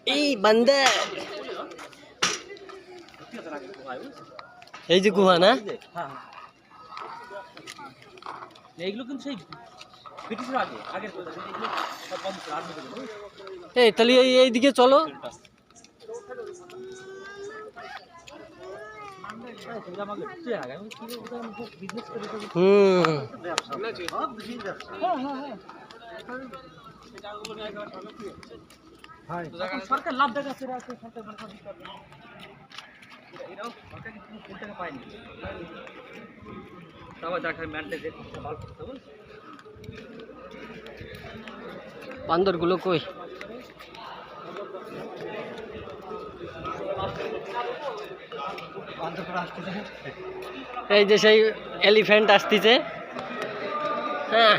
এই বান্দা এই যে গুহা না এইগুলো কিন্তু সেই ব্রিটিশের আগের কথা এগুলো সব বন্ধ ছিল আর্মি গুলো এই তাহলে এইদিকে চলো সরকার লাভ দেখাচ্ছে সরকার এরাও সরকার কিন্তু ফুল টাকা পায়নি তাও দেখা ম্যান্ডেট ভালো করতে হবে বান্দরগুলো কই এই যে সেই এলিফ্যান্ট আসতেছে হ্যাঁ